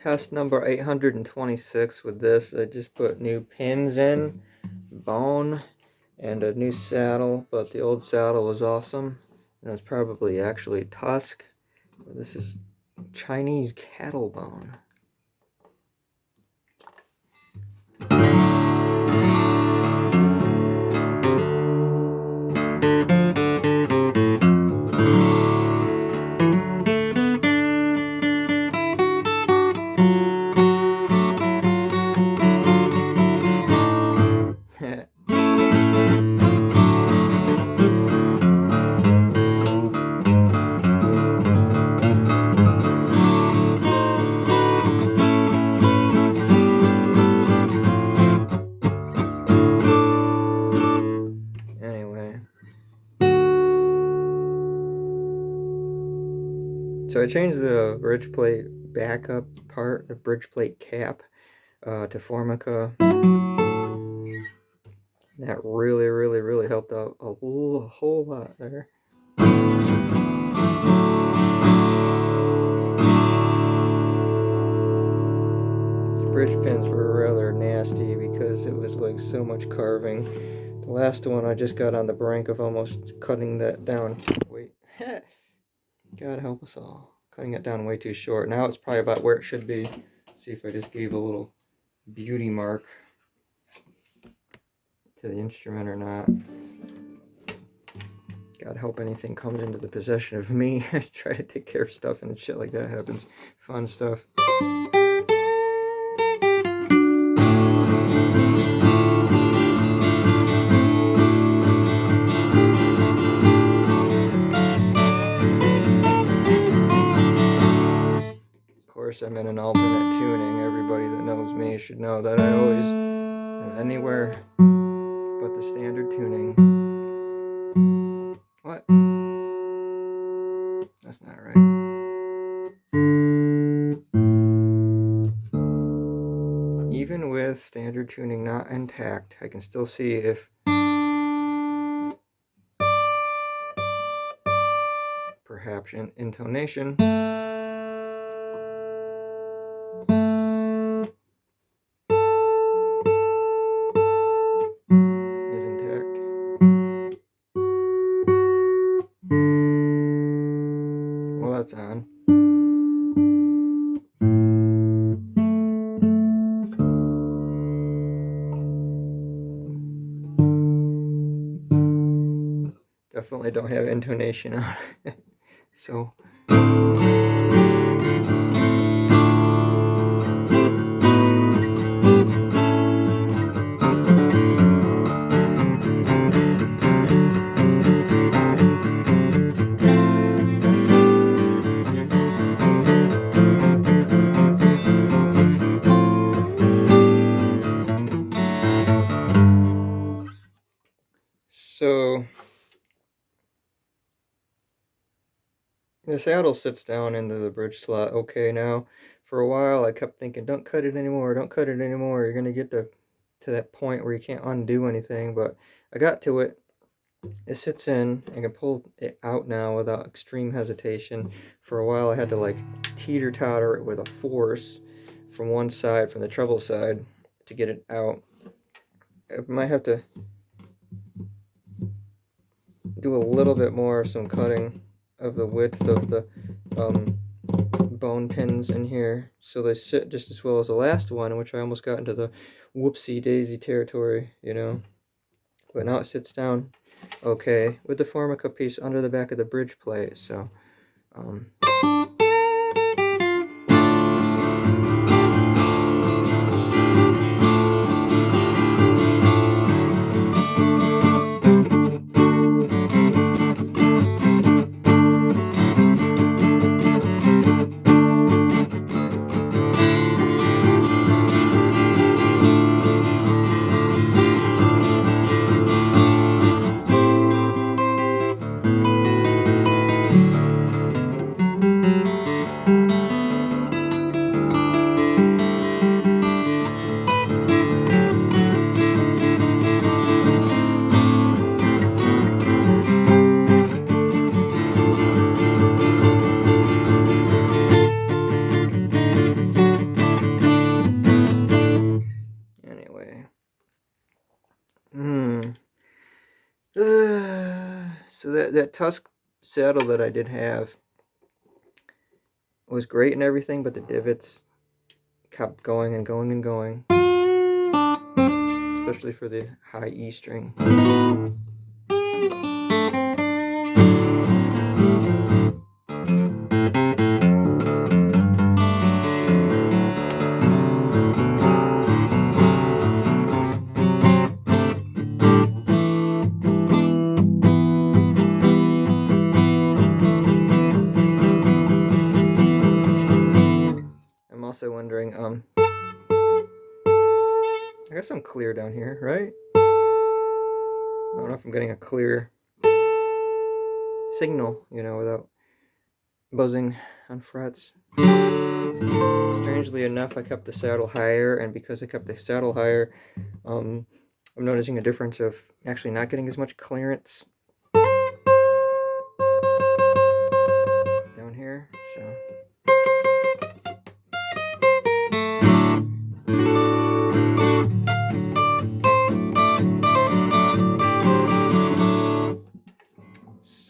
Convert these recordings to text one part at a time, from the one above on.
Test number 826 with this. I just put new pins in, bone, and a new saddle, but the old saddle was awesome. And it was probably actually tusk. But this is Chinese cattle bone. So I changed the bridge plate backup part, the bridge plate cap, to formica. That really helped out a whole lot there. These bridge pins were rather nasty because it was like so much carving. The last one I just got on the brink of almost cutting that down. Wait. God help us all. Cutting it down way too short. Now it's probably about where it should be. See if I just gave a little beauty mark to the instrument or not. God help anything comes into the possession of me. I try to take care of stuff and shit like that happens. Fun stuff. I'm in an alternate tuning. Everybody that knows me should know that I always am anywhere but the standard tuning. What? That's not right. Even with standard tuning not intact, I can still see if perhaps intonation on. Definitely don't have intonation on it. So the saddle sits down into the bridge slot okay now. For a while I kept thinking, don't cut it anymore, don't cut it anymore. You're going to get to that point where you can't undo anything, but I got to it. It sits in. I can pull it out now without extreme hesitation. For a while I had to like teeter-totter it with a force from one side, from the treble side, to get it out. I might have to do a little bit more, some cutting of the width of the bone pins in here so they sit just as well as the last one, in which I almost got into the whoopsie daisy territory, you know. But now it sits down okay with the formica piece under the back of the bridge plate. So So that Tusk saddle that I did have was great and everything, but the divots kept going and going and going, especially for the high E string. I'm also wondering, I got some clear down here, right? I don't know if I'm getting a clear signal, you know, without buzzing on frets. Strangely enough, I kept the saddle higher, and because I kept the saddle higher, I'm noticing a difference of actually not getting as much clearance down here, so.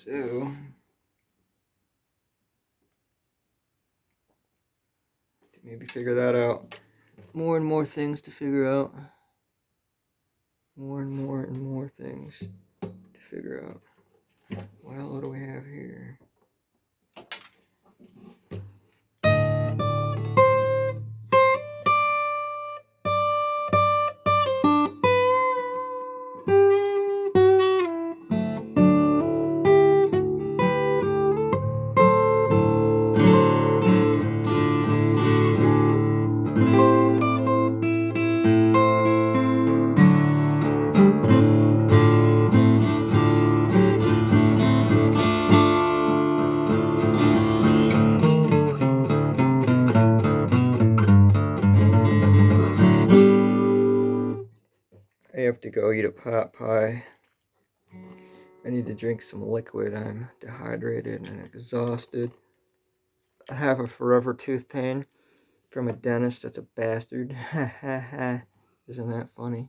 So, maybe figure that out. More and more things to figure out. More and more things to figure out. Well, what do we have here? I have to go eat a pot pie. I need to drink some liquid. I'm dehydrated and exhausted. I have a forever tooth pain from a dentist that's a bastard. Isn't that funny?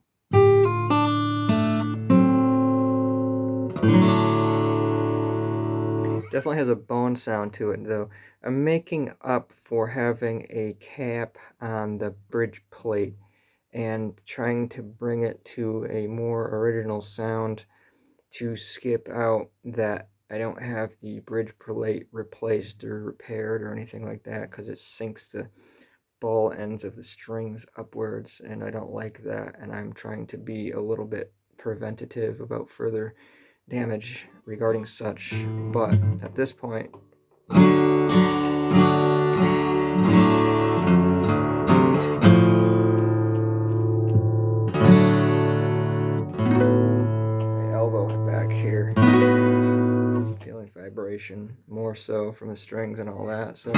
Definitely has a bone sound to it, though. I'm making up for having a cap on the bridge plate and trying to bring it to a more original sound to skip out that I don't have the bridge plate replaced or repaired or anything like that, because it sinks the ball ends of the strings upwards, and I don't like that, and I'm trying to be a little bit preventative about further damage regarding such. But at this point, my elbow back here, feeling vibration more so from the strings and all that, so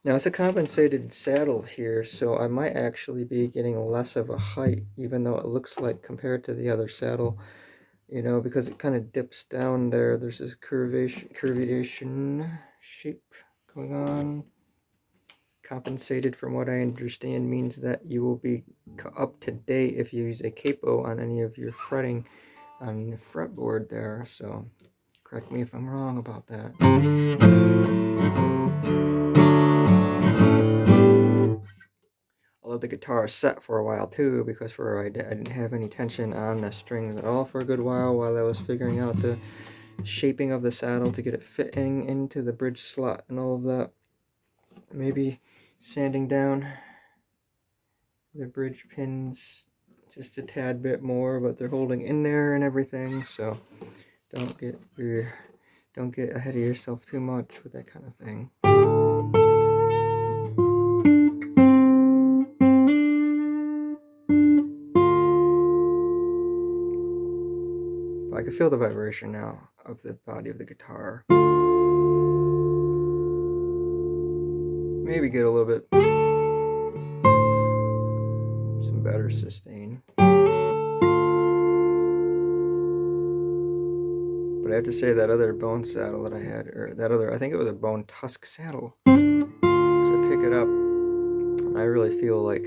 now it's a compensated saddle here, so I might actually be getting less of a height, even though it looks like compared to the other saddle, you know, because it kind of dips down there. There's this curvation shape going on. Compensated, from what I understand, means that you will be up to date if you use a capo on any of your fretting on the fretboard there, so correct me if I'm wrong about that. Although the guitar is set for a while too, because I didn't have any tension on the strings at all for a good while I was figuring out the shaping of the saddle to get it fitting into the bridge slot and all of that. Maybe sanding down the bridge pins just a tad bit more, but they're holding in there and everything, so don't get ahead of yourself too much with that kind of thing. But I can feel the vibration now of the body of the guitar. Maybe get a little bit some better sustain. But But I have to say that other bone saddle that I had, or that other, I think it was a bone tusk saddle. As I pick it up, I really feel like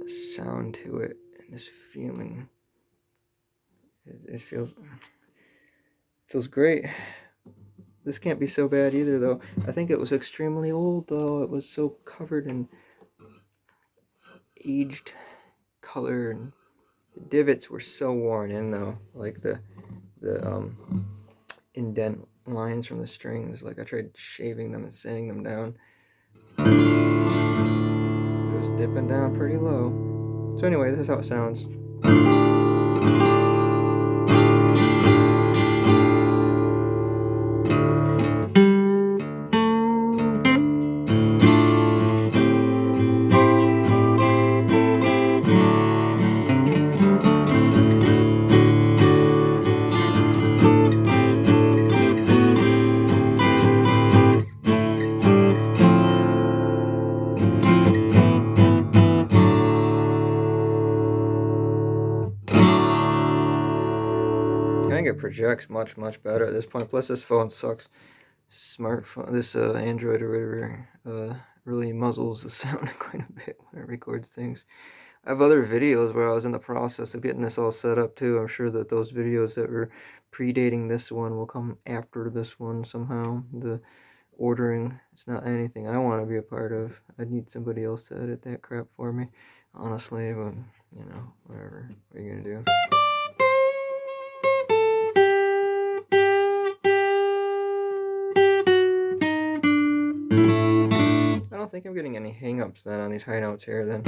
a sound to it, and this feeling. It feels great. This can't be so bad either, though. I think it was extremely old, though. It was so covered in aged color, and the divots were so worn in, though. Like the indent lines from the strings. Like I tried shaving them and sanding them down. It was dipping down pretty low. So anyway, this is how it sounds. I think it projects much better at this point. Plus, this phone sucks. Smartphone, this Android or whatever, really muzzles the sound quite a bit when it records things. I have other videos where I was in the process of getting this all set up too. I'm sure that those videos that were predating this one will come after this one somehow. The ordering, it's not anything I want to be a part of. I'd need somebody else to edit that crap for me, honestly, but, you know, whatever. What are you gonna do? I don't think I'm getting any hang-ups then on these high notes here then.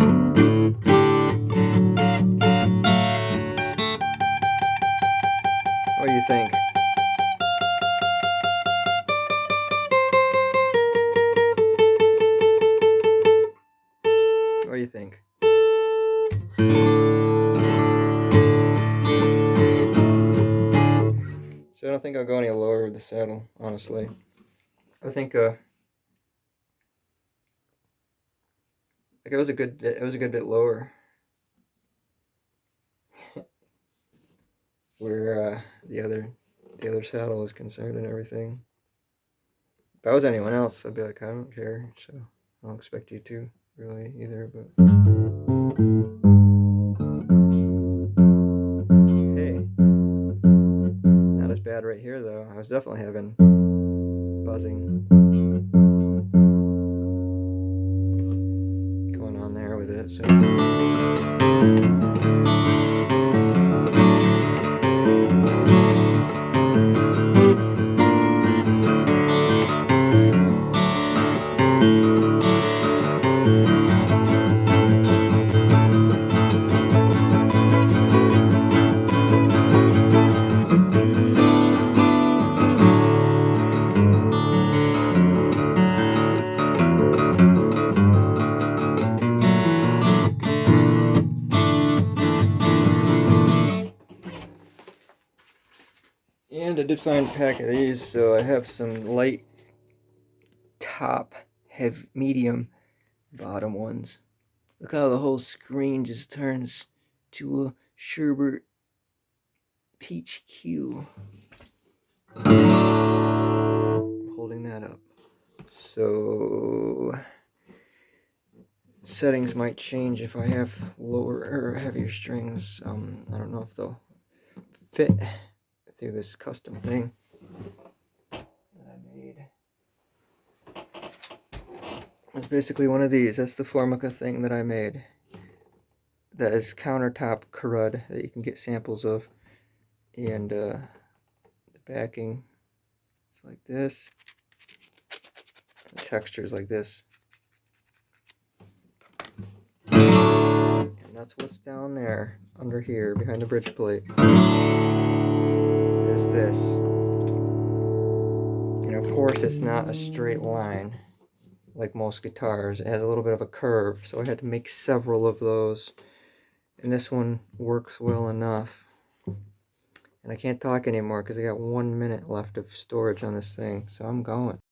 What do you think? What do you think? So I don't think I'll go any lower with the saddle, honestly. I think like it was a good bit lower. Where the other saddle is concerned and everything. If I was anyone else, I'd be like, I don't care, so I don't expect you to really either, but hey, not as bad right here though. I was definitely having buzzing going on there with it, so and I did find a pack of these, so I have some light top, heavy, medium bottom ones. Look how the whole screen just turns to a sherbet peach hue. Holding that up. So settings might change if I have lower or heavier strings. I don't know if they'll fit through this custom thing that I made. It's basically one of these. That's the formica thing that I made. That is countertop crud that you can get samples of. And the backing is like this. The texture is like this. And that's what's down there, under here, behind the bridge plate. Is this. And of course it's not a straight line like most guitars. It has a little bit of a curve, so I had to make several of those. And this one works well enough. And I can't talk anymore because I got 1 minute left of storage on this thing, so I'm going.